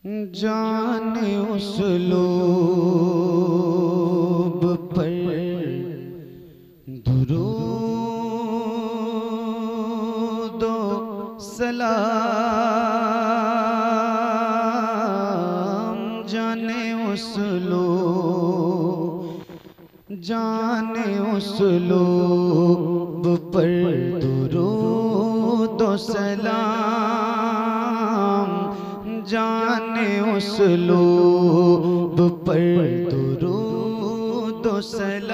जाने उस लोब पर दुरूद सलाम। जाने उस लोब पर दुरूद सलाम। जाने उस लोब पर दुरूद सलाम।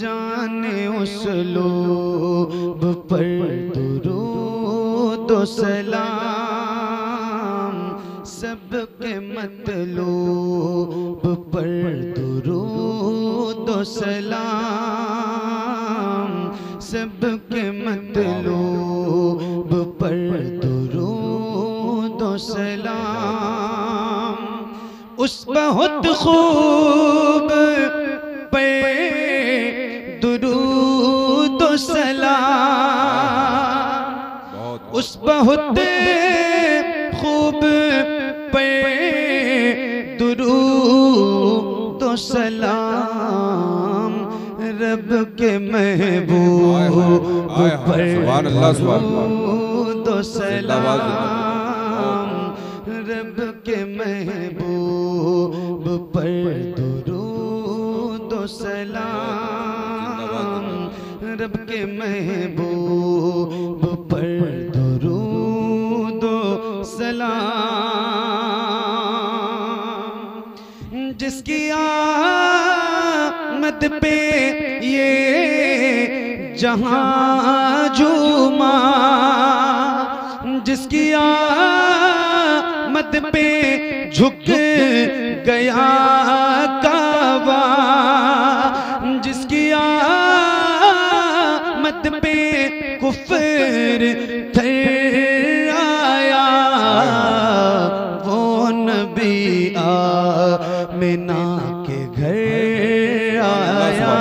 जाने उस लोब पर दुरूद सलाम। सबके मतलूब पर दुरूद सलाम। सबके मतलूब पर दुरूद सलाम। उस बहुत खूब पे दुरूद सलाम। उस बहुत खूब पे दुरूद सलाम। रब के महबूब पर दुरूद सलाम। रब के महबूब पर दुरूद सलाम। रब के महबूब पर दुरूद सलाम। जिसकी आमद पे ये जहां झूमा। जिसकी आमद पे झुक गया काबा। जिसकी आमद पे कुफ्र थर्राया। वो नबी आमिना के घर आया।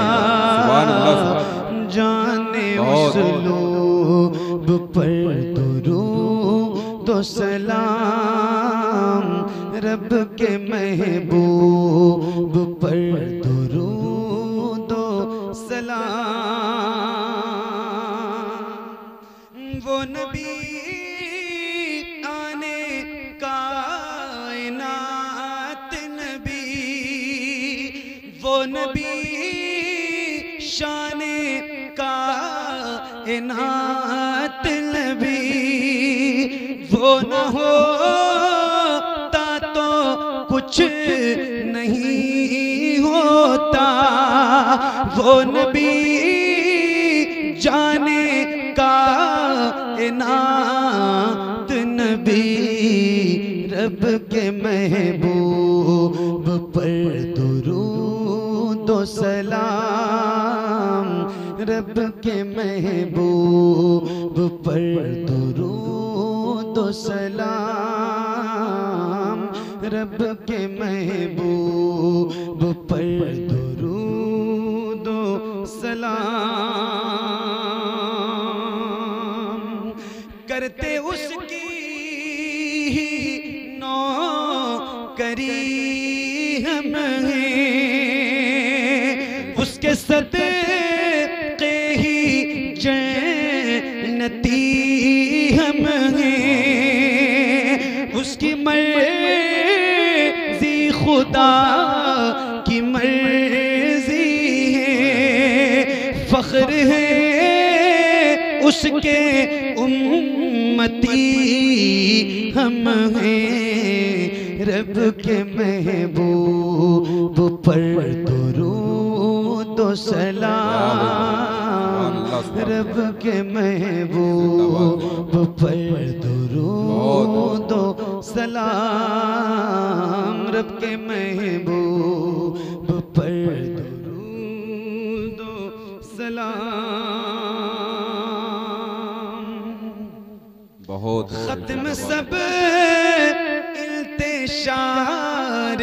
जाने उस लोब पर दुरूद सलाम। रब के महबूब पर दुरूद सलाम। वो नबी आने कायनात नबी। वो नबी शाने कायनात नबी। वो न होता तो कुछ नहीं होता। वो नबी जाने कायनात नबी। रब के महबूब पर दुरूद सलाम। रब के महबूब पर दुरूद सलाम। रब के महबूब पर दुरूद सलाम। करते उसकी नौकरी हम हैं। उसके सदक़े ही जन्नती हम हैं। उसकी मर्ज़ी खुदा की मर्ज़ी है। फ़ख्र है उसके उम्मती हम हैं। रब के महबूब पर दुरूद सलाम। रब के महबूब पर दुरूद सलाम। रब के महबूब पर दुरूद सलाम। बहुत खत्म सब इल्तिशार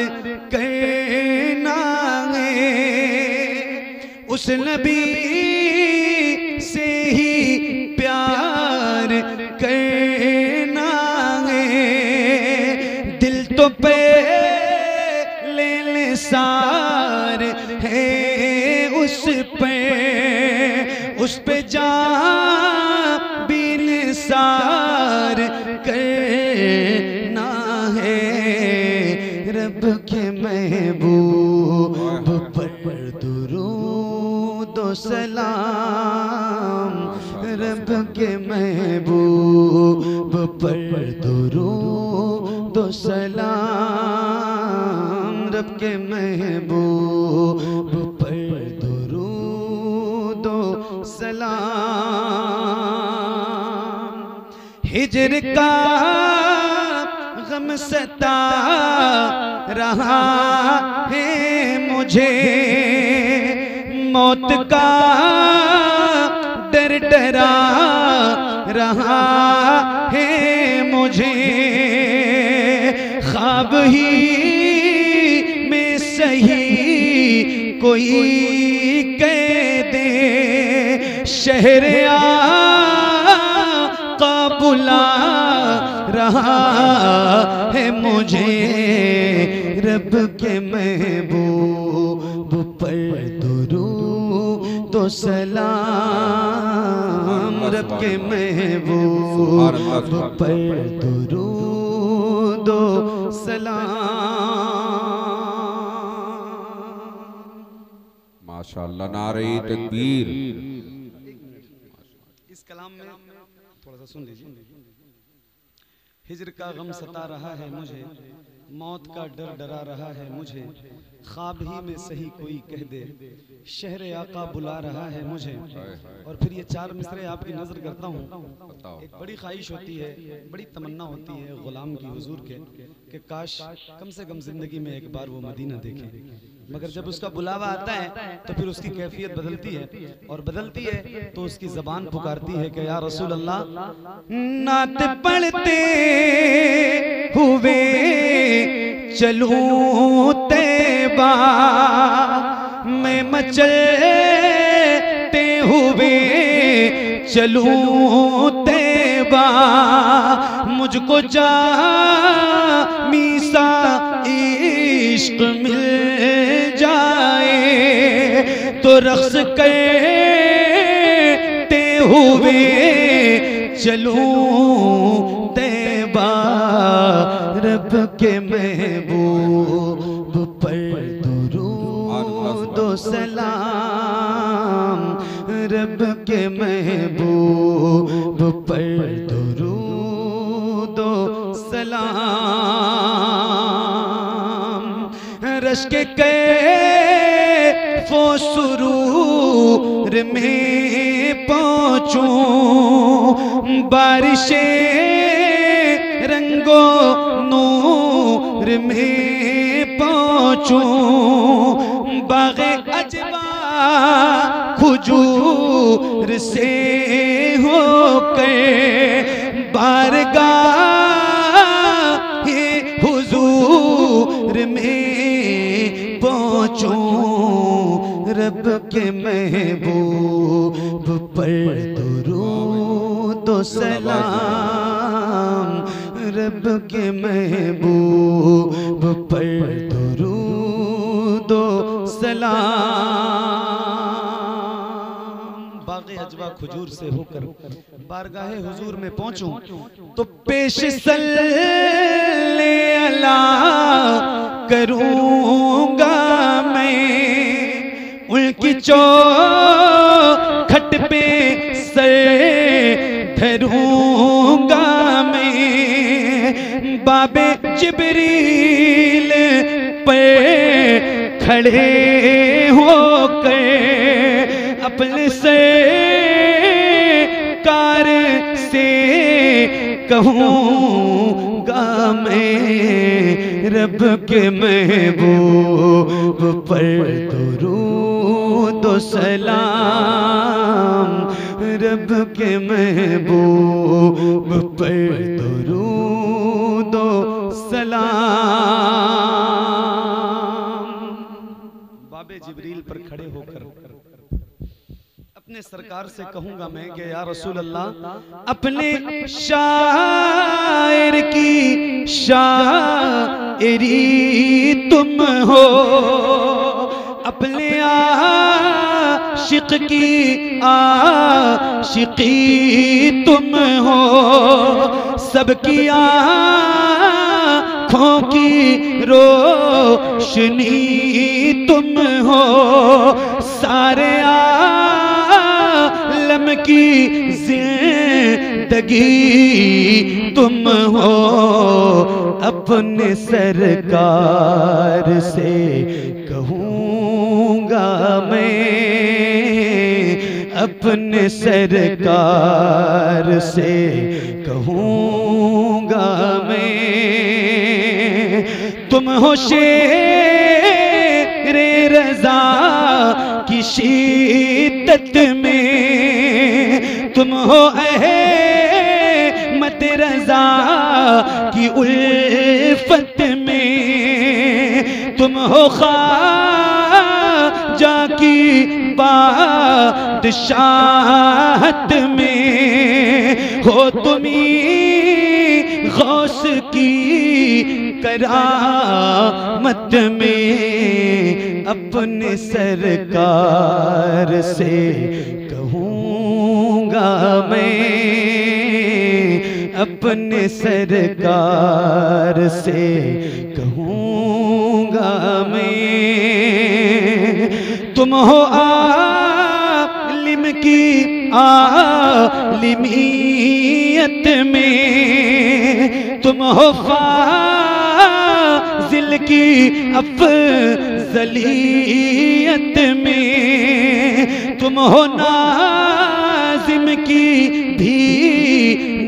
करना है। उस नबी से ही प्यार करना है। तो पहले निसार है उस पे जान भी निसार करना है। रब के महबूब पर दुरूद व सलाम, रब के महबूब पर दुरूद व सलाम, रब के महबूब पर दुरूद व सलाम। हिज्र का गम सता रहा है मुझे, मौत का डर डरा रहा है मुझे। ख्वाब ही में सही कोई कह दे, शहर आका बुला रहा है मुझे। रब के महबूब पर दुरूद व सलाम, रब के महबूब पर दुरूद व सलाम। माशाअल्लाह, नारे तकबीर। इस कलाम में थोड़ा सा सुन लीजिए। हिज्र का गम सता रहा है मुझे, मौत का डर डरा रहा है मुझे। ख्वाब ही में सही कोई कह दे, शहर आका बुला रहा है मुझे। और फिर ये चार मिसरे आपकी नजर करता हूँ। एक बड़ी ख्वाहिश होती है, बड़ी तमन्ना होती है गुलाम की हुजूर के कि काश कम से कम जिंदगी में एक बार वो मदीना देखे। मगर जब उसका बुलावा आता है तो फिर उसकी कैफियत बदलती है, और बदलती है तो उसकी जबान पुकारती है कि या रसूल अल्लाह, नात पढ़ते हुए चलूं तैबा, मैं मचलते हुए चलूं तैबा, मुझको जामी सा इश्क मिल जाए तो रक्स करते हुए चलूं तैबा। रब के महबूब पर दुरूद व सलाम, रब के महबूब पर दुरूद व सलाम। रश्क कैफ़ो सुरूर में पहुँचूं, बारिशे रंगो नूर में पहुँचूं, बाग़े अजबा खुजूर से होकर बारगाहे हुजूर में पहुँचूं। रब के महबूब पर दुरूद व सलाम, रब के महबूब पर दुरूद व सलाम। बाग़े अजवा खुजूर से होकर बारगाहे हुजूर में पहुंचूं तो पेश सल्ले अला करूंगा मैं, उनकी चौखट पे सर धरूंगा मैं। बाबे जिब्रील पे खड़े होकर अपने सरकार से कहूँगा मैं, रब के महबूब पर दुरूद व सलाम, रब के महबूब पर दुरूद व सलाम। बाबे जिब्रील पर खड़े होकर अपने सरकार से कहूंगा मैं कि या रसूल अल्लाह, अपने शायर की शान तुम हो, अपने आशिक की आशिकी तुम हो, सबकी आँखों की रोशनी तुम हो, सारे आलम की जिंदगी तुम हो। अपने सरकार से कहूँगा मैं, अपने सरकार से कहूँगा मैं, तुम हो शेरे रज़ा की शिद्दत में, तुम हो अहमद रज़ा की उल्फत में, तुम हो ख्वाजा की बादशाहत में, हो तुमी गौस की करामत में। अपने सरकार से कहूँगा मैं, अपने सरकार से कहूँगा मैं, तुम हो आलिम की आलिमियत में, तुम हो फाजिल की अफजलियत में, तुम हो नाजिम की भी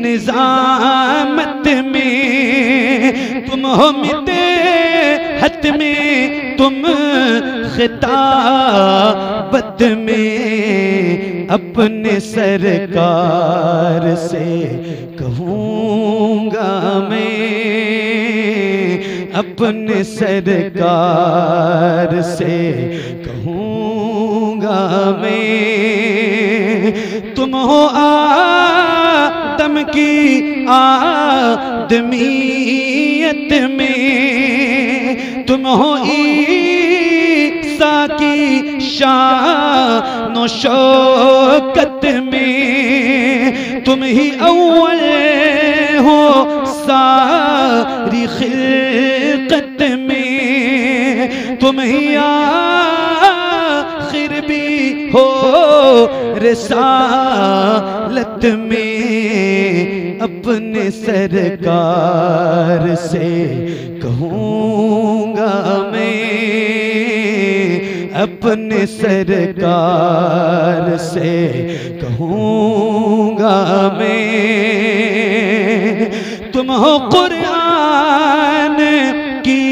निजामत में, तुम हो मिदहत में, तुम खिताबत में। अपने सरकार से कहूँगा मैं, अपने सरकार से कहूँगा मैं, तुम हो आदम की आदमियत में, तुम हो ईसा की शान व शौकत में, तुम ही अव्वल हो सारी खिल्कत में, तुम ही आखिर भी हो रिसालत में। अपने सरकार से कहूँगा मैं, अपने सरकार से कहूँगा मैं, तुम हो कुरान की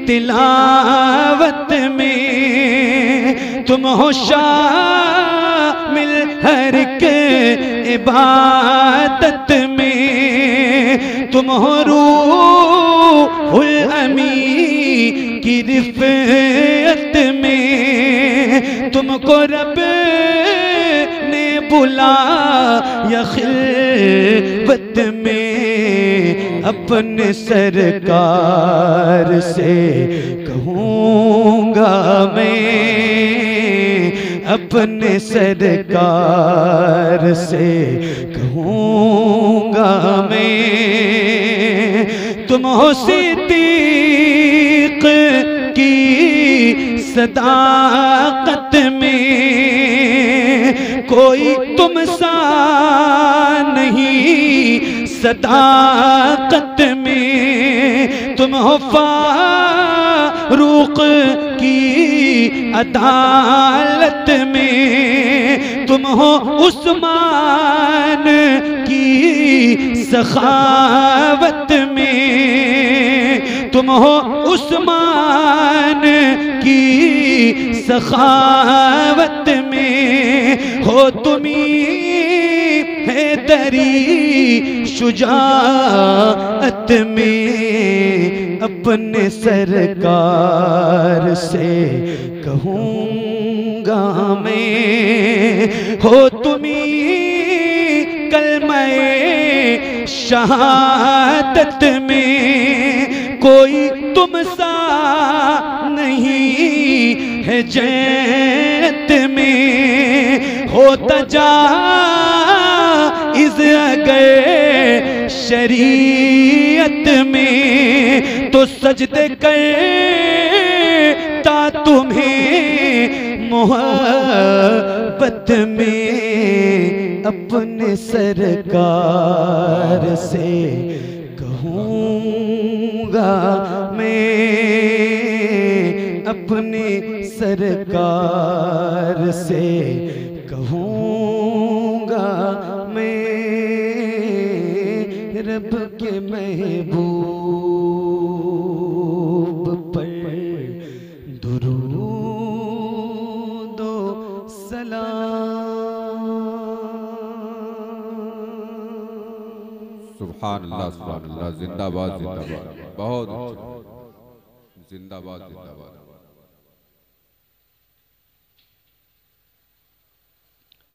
तिलावत में, तुम हो शामिल हर के इबादत में, तुम हो रूहुल अमी की रिफ़अत में, तुमको रब ने बुलाया खिलवत में। अपने सरकार से कहूँगा मैं, अपने सरकार से कहूँगा मैं, तुम हो सिद्दीक़ की सदाकत में, कोई तुम सा नहीं सदाकत में, तुम हो फारूक की अदालत में, तुम हो उस्मान की सखावत में, तुम हो उस्मान की सखावत में, हो तुम्ही हैदरी शुजाअत में। अपने सरकार से कहूँगा मैं, हो तुम्ही कलमे शहादत में, कोई है जैत में होता जा इस अगर शरीयत में तो सजदे करता तुम्हें मोहब्बत में अपने सरकार से कहूँगा मैं, अपनी सरकार से कहूँगा मैं, रब के महबूब पर दुरूद ओ सलाम। सुभान अल्लाह, सुभान अल्लाह, जिंदाबाद जिंदाबाद, बहुत जिंदाबाद जिंदाबाद।